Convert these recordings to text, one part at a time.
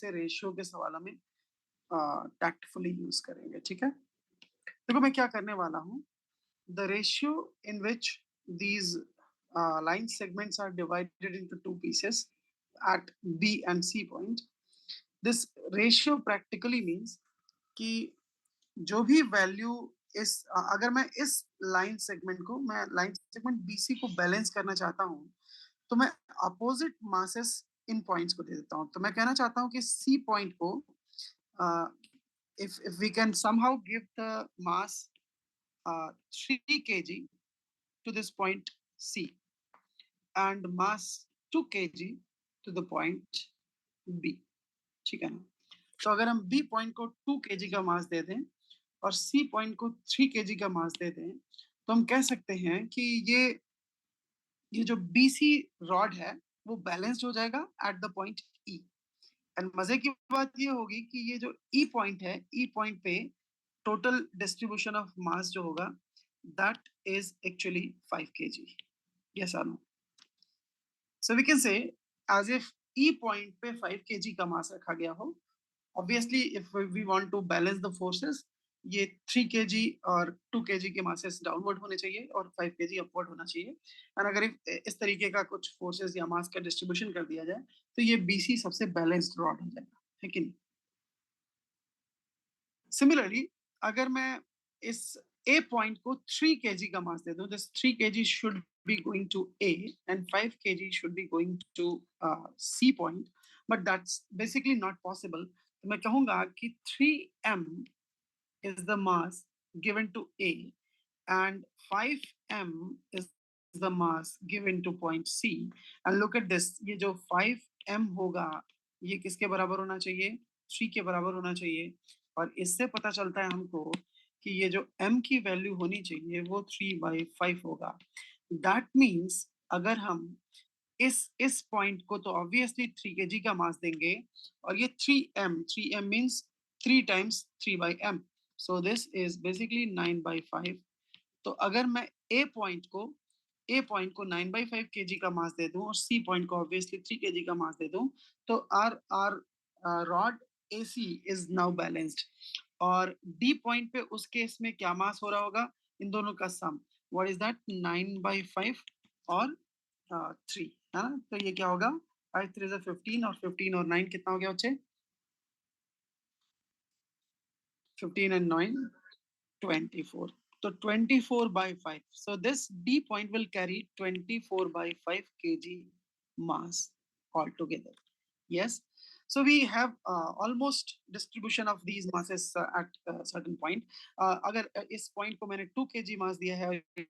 से रेशियो के सवालों में टैक्टफुली यूज करेंगे, ठीक है। देखो मैं क्या करने वाला हूँ, the ratio in which these line segments are divided into two pieces at B and C point. This ratio practically means कि जो भी वैल्यू अगर मैं इस लाइन सेगमेंट को, मैं लाइन सेगमेंट BC को बैलेंस करना चाहता हूँ, तो मैं अपोजिट मासेस इन पॉइंट्स को दे देता हूँ। तो मैं कहना चाहता हूँ कि C पॉइंट को if we can somehow give the mass 3 kg to this point C and mass 2 kg to the point B, ठीक है ना। तो अगर हम B पॉइंट को 2 kg का मास दे दें और C पॉइंट को 3 kg का मास दे दें, तो हम कह सकते हैं कि ये जो BC रॉड है वो बैलेंस्ड हो जाएगा at the point E। And मजे की बात ये होगी कि ये जो E पॉइंट है, E पॉइंट पे टोटल डिस्ट्रीब्यूशन ऑफ मास जो होगा that is actually 5 kg। Yes और no? So we can say as if E point पे 5 kg का मास रखा गया हो। Obviously if we want to balance the forces, ये 3 kg और 2 kg के मासेस डाउनवर्ड होने चाहिए और 5 kg अपवर्ड होना चाहिए। और अगर इस तरीके का कुछ फोर्सेस या मास का डिस्ट्रीब्यूशन कर दिया जाए तो ये BC सबसे बैलेंस्ड रॉड हो जाएगा, है कि नहीं। सिमिलरली अगर मैं इस A पॉइंट को 3 kg का मास दे दूं, this 3 kg should be going to A and 5 kg should be going to C point, but that's basically not possible. तो मैं कहूंगा कि 3m is the mass given to A and 5m is the mass given to point C. And look at this, ये जो 5m होगा ये किसके बराबर होना चाहिए? 3 के बराबर होना चाहिए। और इससे पता चलता है हमको कि ये जो m की वैल्यू होनी चाहिए वो 3/5 होगा। दैट मीन्स अगर हम इस पॉइंट को तो ऑब्वियसली 3 kg का मास देंगे और ये 3m means 3 times 3/m, so this is basically 9/5। तो अगर मैं ए पॉइंट को 9/5 kg का मास दे दूं और सी पॉइंट को ऑब्वियसली 3 kg का मास दे दूं, तो our our rod AC is now balanced. और डी पॉइंट पे उस केस में क्या मास हो रहा होगा? इन दोनों का सम, व्हाट इज दैट? 9/5 और 3, है ना। तो ये क्या होगा? 5 3 15 और 15 और 9 कितना हो गया बच्चे? 15 and 9 24. So 24/5. So this D point will carry 24/5 kg mass altogether. Yes. So we have almost distribution of these masses at a certain point. अगर इस point को मैंने 2 kg mass दिया है,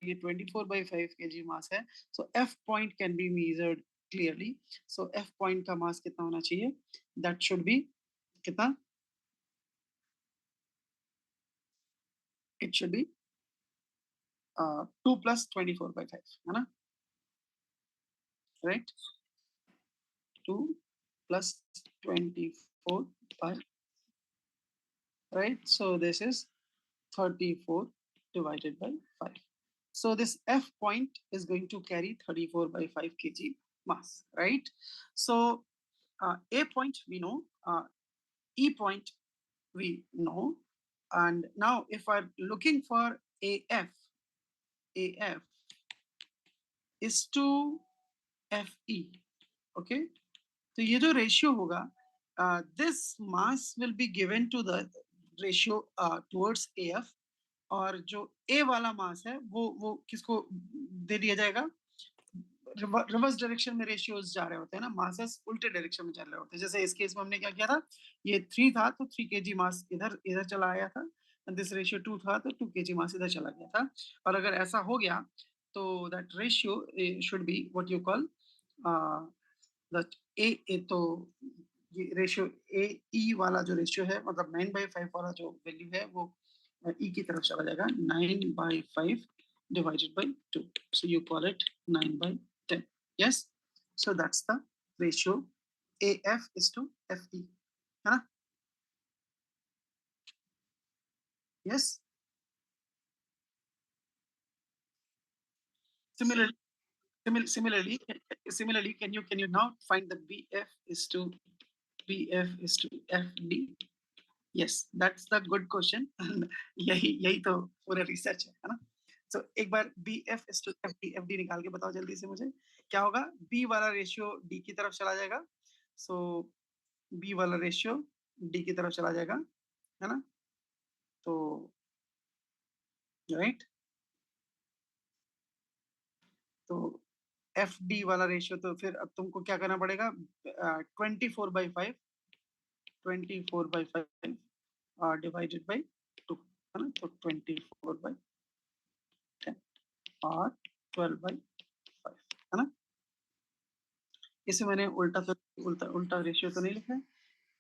ये 24/5 kg mass है, so F point can be measured clearly. So F point का mass कितना होना चाहिए? That should be कितना? It should be 2 plus 24/5, है ना, right? 2 plus 24 by, right? So this is 34 divided by 5. So this F point is going to carry 34/5 kg mass, right? So A point we know, E point we know, and now if I'm looking for AF is to FE, okay? तो ये जो ratio होगा, this mass will be given to the ratio towards AF, और जो A वाला मास है वो किसको दे दिया जाएगा? रिवर्स डायरेक्शन में रेशियोज जा रहे होते हैं ना, मासेस उल्टे डायरेक्शन में चल रहे होते हैं। जैसे इस केस में हमने क्या किया था, ये 3 था तो 3 kg मास इधर चला आया था, दिस रेशियो 2 था तो 2 kg मास इधर चला गया था। और अगर ऐसा हो गया तो that ratio should be what you call that a, तो ये रेशियो ए ई वाला जो रेशियो है, मतलब 9/5 वाला जो वैल्यू है वो ई की तरफ चला जाएगा। 9/5 divided by 2, so you call it 9/10. Yes, so that's the ratio AF is to FE, है ना? Yes. Similarly, similarly, can you now find the BF is to BF is to FD. Yes, that's the good question. यही यही तो पूरा research है ना? So एक बार BF is to FD निकाल के बताओ जल्दी से मुझे क्या होगा? B वाला रेशियो D की तरफ चला जाएगा. So B वाला रेशियो D की तरफ चला जाएगा, है ना? तो राइट, तो FD वाला रेशियो तो फिर अब तुमको क्या करना पड़ेगा? 24/5 24/5 डिवाइडेड बाई 2, है ना? तो 24/10 और 12/5, है ना? इसे मैंने उल्टा उल्टा रेशियो तो नहीं लिखा है.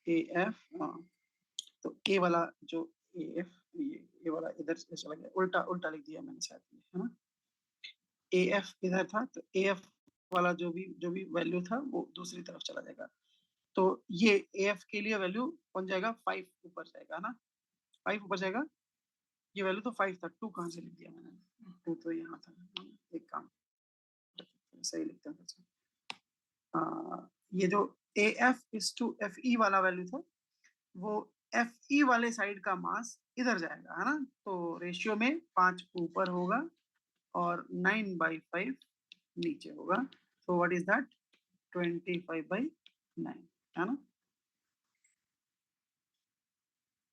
AF, तो A वाला जो AF, ये वाला इधर से चला गया, उल्टा उल्टा लिख दिया मैंने शायद, है ना? AF इधर था तो AF वाला जो भी वैल्यू था वो दूसरी तरफ चला जाएगा. तो ये AF के लिए वैल्यू कौन जाएगा? 5 ऊपर जाएगा, है ना? 5 ऊपर जाएगा. ये वैल्यू तो 5 था, 2 कहाँ से लिख दिया मैंने? 2 तो यहाँ था. एक काम सही लिखते हैं. ये जो AF is to FE वाला वैल्यू था, वो FE वाले साइड का मास इधर जाएगा, है ना? तो रेशियो में 5 ऊपर होगा और 9/5 नीचे होगा. तो व्हाट इज दैट? 25/9, है ना?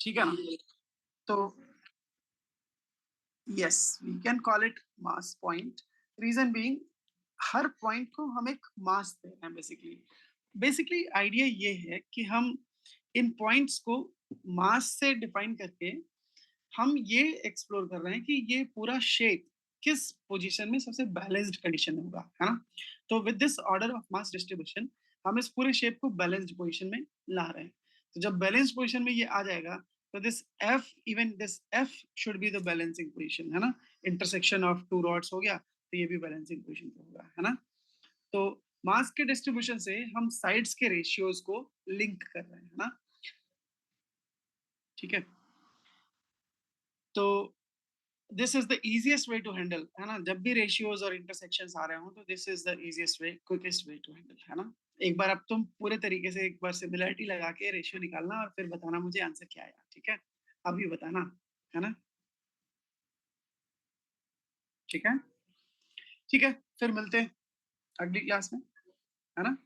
ठीक है ना? तो yes, we can call it mass point. Reason being, हर पॉइंट को हम एक मास दे रहे हैं बेसिकली. बेसिकली आइडिया ये है कि हम इन पॉइंट्स को मास से डिफाइन करके हम ये एक्सप्लोर कर रहे हैं कि ये पूरा शेप किस पोजीशन में सबसे बैलेंस्ड कंडीशन में होगा, है ना? तो with this order of mass distribution हम इस पूरे शेप को बैलेंस्ड पोजीशन में ला रहे हैं. तो जब बैलेंस्ड पोजीशन में ये आ जाएगा तो this F should be the balancing position, है ना? इंटरसेक्शन ऑफ टू रॉड्स हो गया तो ये भी बैलेंसिंग पोजीशन पे होगा, है ना? तो मास के डिस्ट्रीब्यूशन से हम साइड्स के रेशियोज को लिंक कर रहे हैं, है ना? ठीक है, तो this is the easiest way to handle, है ना? जब भी रेशियोज और इंटरसेक्शंस आ रहे हो तो this is the easiest way, quickest way to handle, है ना? एक बार अब तुम पूरे तरीके से एक बार सिमिलरिटी लगा के रेशियो निकालना और फिर बताना मुझे आंसर क्या आया, ठीक है? अभी बताना, है ना? ठीक है, ठीक है, फिर मिलते हैं अगली क्लास में, है ना?